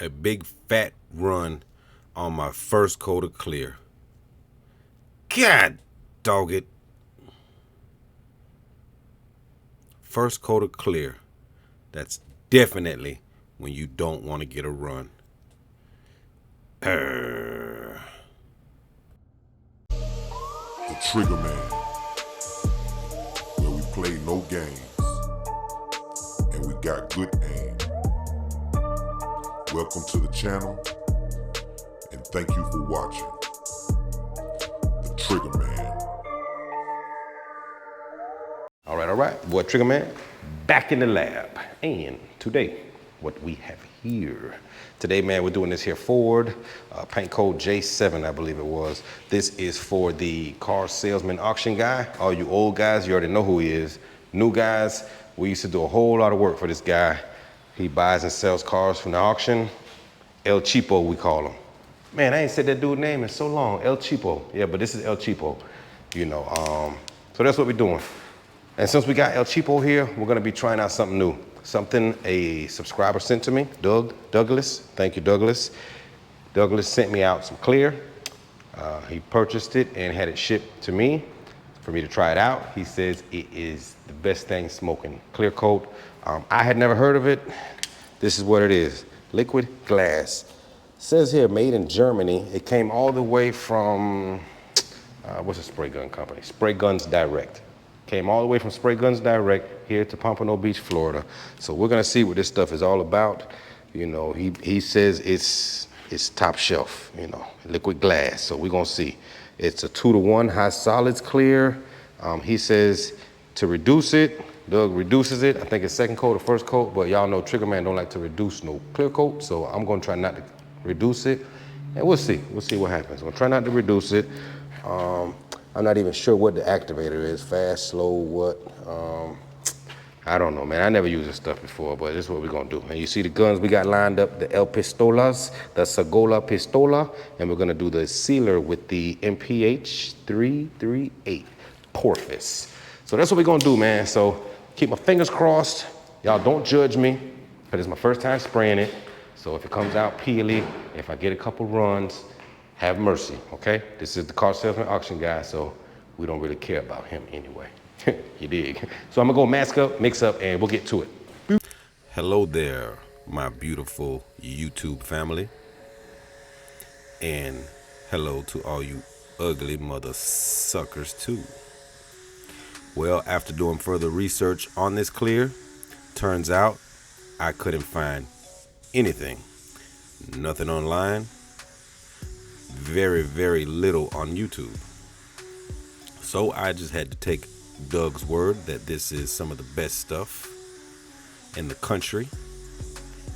a big fat run on my first coat of clear. God dog it. First coat of clear. That's definitely when you don't want to get a run. The Trigger Man, where we play no games and we got good aim. Welcome to the channel and thank you for watching. The Trigger Man. All right. Boy, Trigger Man, back in the lab. And today, what we have here. Today, man, we're doing this here Ford, paint code J7, I believe it was. This is for the car salesman auction guy. All you old guys, you already know who he is. New guys, we used to do a whole lot of work for this guy. He buys and sells cars from the auction. El Cheapo, we call him. Man, I ain't said that dude's name in so long. El Cheapo. Yeah, but this is El Cheapo. You know, so that's what we're doing. And since we got El Cheapo here, we're gonna be trying out something new. Something a subscriber sent to me, Douglas. Thank you, Douglas. Douglas sent me out some clear. He purchased it and had it shipped to me for me to try it out. He says it is the best thing smoking. Clear coat. I had never heard of it. This is what it is. Liquid glass. It says here, made in Germany. It came all the way from, what's the spray gun company? Spray Guns Direct. Came all the way from Spray Guns Direct here to Pompano Beach, Florida. So we're gonna see what this stuff is all about. You know, he says it's top shelf, you know, liquid glass. So we're gonna see. It's a 2-to-1 high solids clear. He says to reduce it, Doug reduces it. I think it's second coat or first coat, but y'all know Trigger Man don't like to reduce no clear coat. So I'm gonna try not to reduce it. And we'll see what happens. We'll try not to reduce it. I'm not even sure what the activator is, fast, slow, what. I don't know, man. I never used this stuff before, but this is what we're gonna do. And you see the guns we got lined up, the El Pistolas, the Segola Pistola, and we're gonna do the sealer with the MPH 338 Porpoise. So that's what we're gonna do, man. So keep my fingers crossed. Y'all don't judge me, but it's my first time spraying it. So if it comes out peely, if I get a couple runs, have mercy, okay? This is the car salesman auction guy, so we don't really care about him anyway. You dig? So I'm gonna go mask up, mix up, and we'll get to it. Hello there, my beautiful YouTube family. And hello to all you ugly mother suckers too. Well, after doing further research on this clear, turns out I couldn't find anything. Nothing online. Very, very little on YouTube. So I just had to take Doug's word that this is some of the best stuff in the country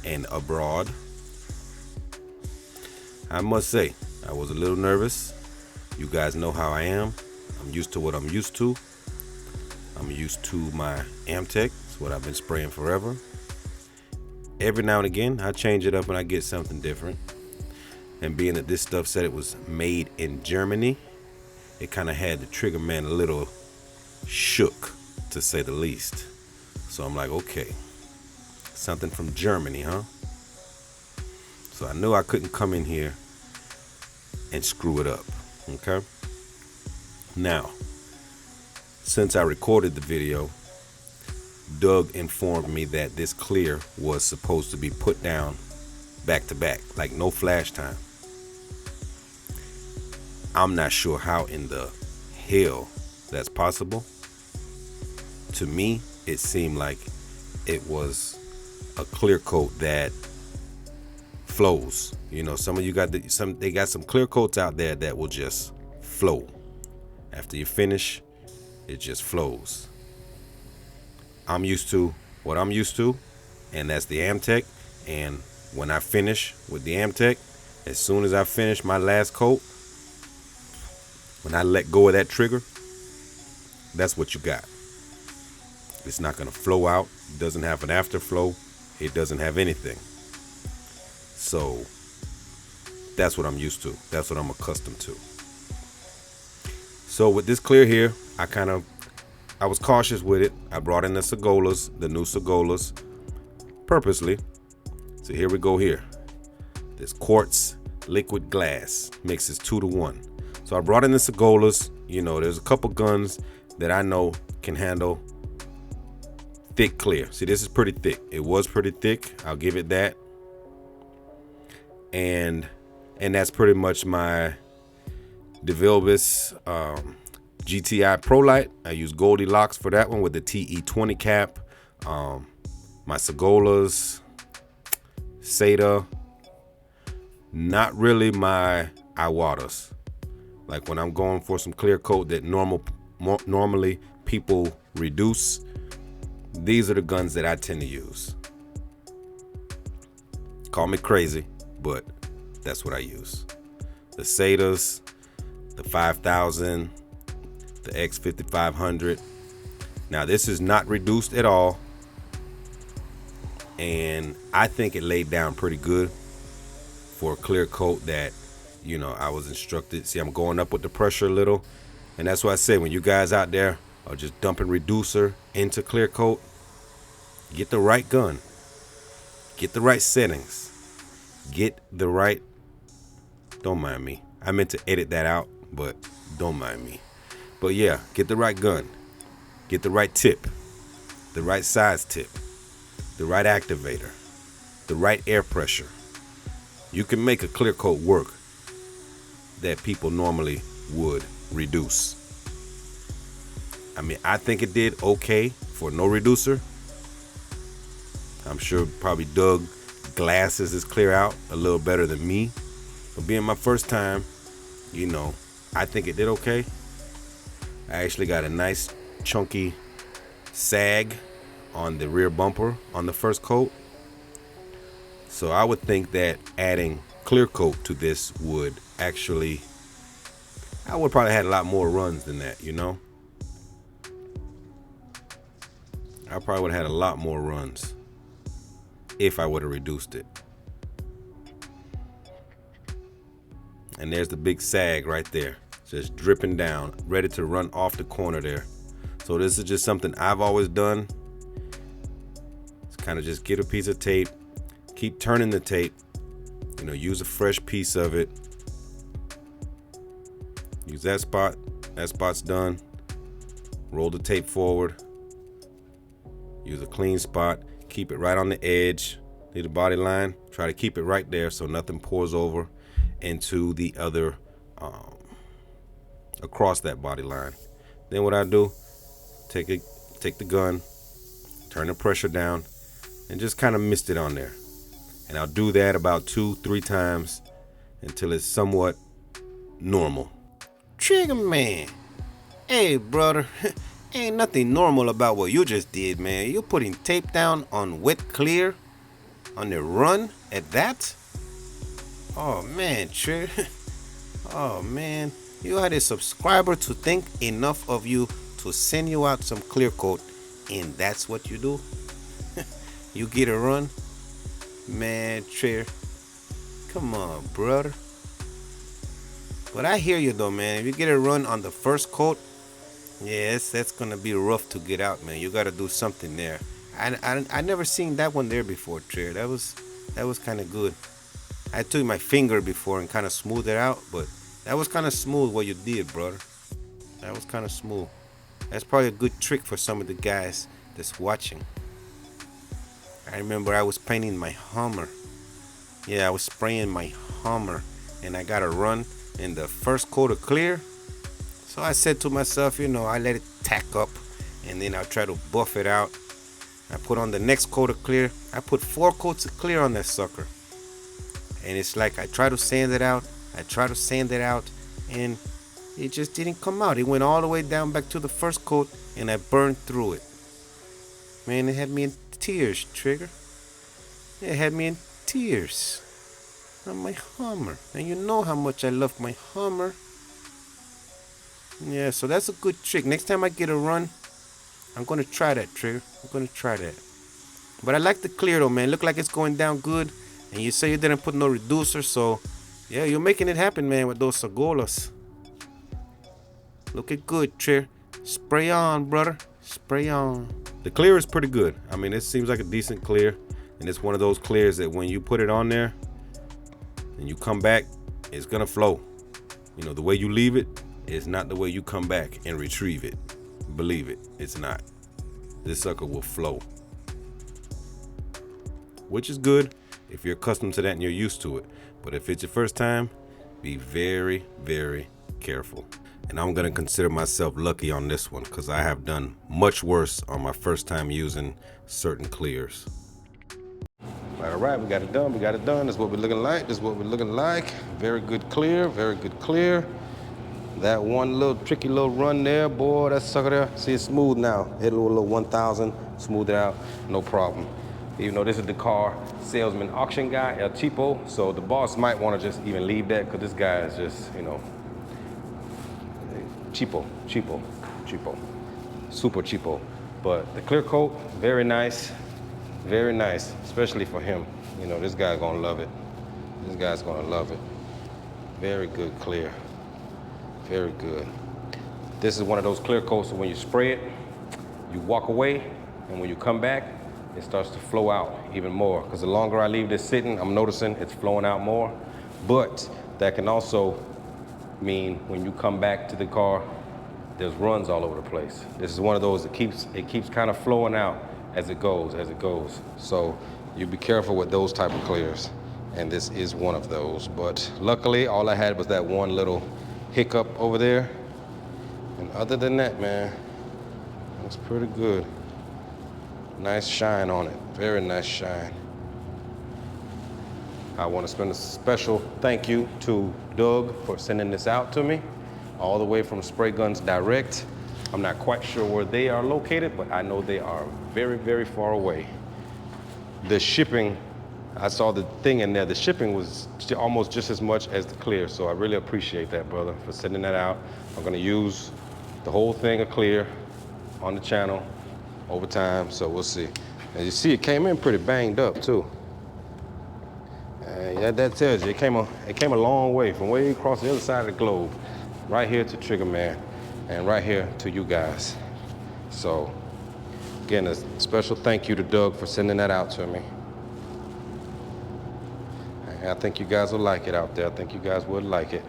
and abroad. I must say, I was a little nervous. You guys know how I am. I'm used to what I'm used to. I'm used to my Amtech. It's what I've been spraying forever. Every now and again, I change it up and I get something different. And being that this stuff said it was made in Germany, it kind of had the Trigger Man a little shook, to say the least. So I'm like, okay, something from Germany, huh? So I knew I couldn't come in here and screw it up, okay? Now, since I recorded the video, Doug informed me that this clear was supposed to be put down back to back, like no flash time. I'm not sure how in the hell that's possible. To me, it seemed like it was a clear coat that flows. You know, some of you got they got some clear coats out there that will just flow. After you finish, it just flows. I'm used to what I'm used to, and that's the Amtech. And when I finish with the Amtech, as soon as I finish my last coat, when I let go of that trigger, that's what you got. It's not gonna flow out. It doesn't have an afterflow. It doesn't have anything. So that's what I'm used to. That's what I'm accustomed to. So with this clear here, I was cautious with it. I brought in the Segolas, the new Segolas, purposely. So here we go here. This quartz liquid glass mixes 2 to 1. So I brought in the Segolas. You know, there's a couple guns that I know can handle thick clear. See, this is pretty thick. It was pretty thick. I'll give it that. And that's pretty much my DeVilbiss GTI Pro Light. I use Goldilocks for that one with the TE20 cap. My Segolas, Seda. Not really my Iwatas. Like when I'm going for some clear coat that normally people reduce, these are the guns that I tend to use. Call me crazy, but that's what I use. The Sedas, the 5000, the X5500. Now this is not reduced at all, and I think it laid down pretty good for a clear coat that, you know, I was instructed. See, I'm going up with the pressure a little, and that's why I say when you guys out there are just dumping reducer into clear coat, get the right gun, get the right settings, get the right, don't mind me, I meant to edit that out, but don't mind me. But yeah, get the right gun, get the right tip, the right size tip, the right activator, the right air pressure. You can make a clear coat work that people normally would reduce. I mean, I think it did okay for no reducer. I'm sure probably Doug Glasses is clear out a little better than me. But being my first time, you know, I think it did okay. I actually got a nice chunky sag on the rear bumper on the first coat. So I would think that adding clear coat to this would actually, I would probably had a lot more runs than that, you know. I probably would have had a lot more runs if I would have reduced it. And there's the big sag right there, just dripping down, ready to run off the corner there. So this is just something I've always done. It's kind of just get a piece of tape, keep turning the tape, you know, use a fresh piece of it. Use that spot, that spot's done. Roll the tape forward. Use a clean spot, keep it right on the edge, near the body line. Try to keep it right there so nothing pours over into the other, across that body line. Then what I do, take the gun, turn the pressure down, and just kind of mist it on there. And I'll do that about 2-3 times until it's somewhat normal. Trigger man, hey brother, ain't nothing normal about what you just did, man. You putting tape down on wet clear on the run at that? Oh man, Trigger. Oh man, you had a subscriber to think enough of you to send you out some clear coat, and that's what you do? You get a run? Man, Trigger, come on, brother. But I hear you though, man. If you get a run on the first coat, yes, that's gonna be rough to get out, man. You gotta do something there. I never seen that one there before, Trigger. That was kind of good. I took my finger before and kind of smoothed it out, but that was kind of smooth what you did, brother. That was kind of smooth. That's probably a good trick for some of the guys that's watching. I remember I was painting my Hummer. Yeah, I was spraying my Hummer, and I got a run in the first coat of clear. So I said to myself, you know, I let it tack up, and then I'll try to buff it out. I put on the next coat of clear. I put 4 coats of clear on that sucker. And it's like I try to sand it out. And it just didn't come out. It went all the way down back to the first coat, and I burned through it. Man, it had me in tears, Trigger. It had me in tears on my Hummer. And you know how much I love my Hummer. Yeah, so that's a good trick. Next time I get a run, I'm going to try that, Trigger. I'm going to try that. But I like the clear, though, man. Look like it's going down good. And you say you didn't put no reducer, so yeah, you're making it happen, man, with those Segolas. Looking good, Trigger. Spray on, brother. Spray on. The clear is pretty good. I mean, it seems like a decent clear. And it's one of those clears that when you put it on there, and you come back, it's gonna flow. You know, the way you leave it is not the way you come back and retrieve it. Believe it, it's not. This sucker will flow, which is good if you're accustomed to that and you're used to it. But if it's your first time, be very, very careful. And I'm gonna consider myself lucky on this one because I have done much worse on my first time using certain clears. All right, we got it done, we got it done. This is what we're looking like, this is what we're looking like. Very good clear, very good clear. That one little tricky little run there, boy, that sucker there. See, it's smooth now. Hit a little 1,000, smooth it out, no problem. Even though this is the car salesman auction guy, El Cheapo, so the boss might want to just even leave that because this guy is just, you know, cheapo, super cheapo. But the clear coat, very nice, especially for him. You know, this guy's gonna love it. This guy's gonna love it. Very good clear, very good. This is one of those clear coats that when you spray it, you walk away, and when you come back, it starts to flow out even more. Because the longer I leave this sitting, I'm noticing it's flowing out more. But that can also mean when you come back to the car, there's runs all over the place. This is one of those that keeps kind of flowing out as it goes. So you be careful with those type of clears. And this is one of those. But luckily, all I had was that one little hiccup over there. And other than that, man, looks pretty good. Nice shine on it, very nice shine. I want to spend a special thank you to Doug for sending this out to me, all the way from Spray Guns Direct. I'm not quite sure where they are located, but I know they are very, very far away. The shipping, I saw the thing in there, the shipping was almost just as much as the clear, so I really appreciate that, brother, for sending that out. I'm gonna use the whole thing of clear on the channel over time, so we'll see. As you see, it came in pretty banged up too. Yeah, that tells you it came a long way from way across the other side of the globe, right here to Trigger Man, and right here to you guys. So, again, a special thank you to Doug for sending that out to me. And I think you guys will like it out there. I think you guys would like it.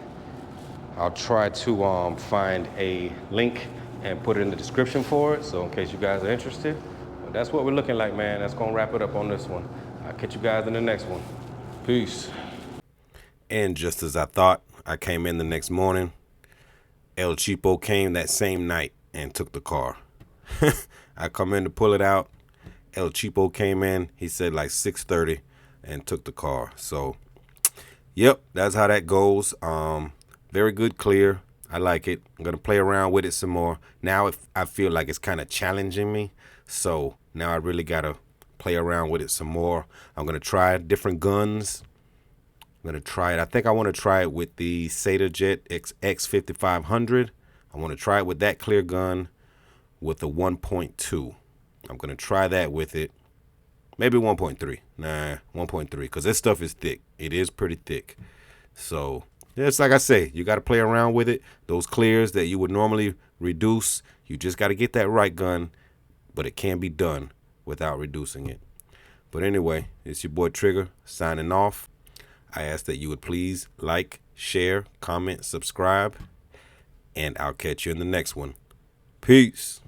I'll try to find a link and put it in the description for it, so in case you guys are interested. But that's what we're looking like, man. That's gonna wrap it up on this one. I'll catch you guys in the next one. Peace. And just as I thought, I came in the next morning. El Cheapo came that same night and took the car. I come in to pull it out. El Cheapo came in, he said like 6:30 and took the car. So, yep, that's how that goes. Very good clear. I like it. I'm going to play around with it some more. Now I feel like it's kind of challenging me. So now I really got to play around with it some more. I'm going to try different guns. I'm going to try it. I think I want to try it with the SataJet X5500. I want to try it with that clear gun with the 1.2. I'm going to try that with it. Maybe 1.3. Nah, 1.3, because this stuff is thick. It is pretty thick. So it's like I say, you got to play around with it. Those clears that you would normally reduce, you just got to get that right gun, but it can be done without reducing it. But anyway, it's your boy Trigger signing off. I ask that you would please like, share, comment, subscribe, and I'll catch you in the next one. Peace.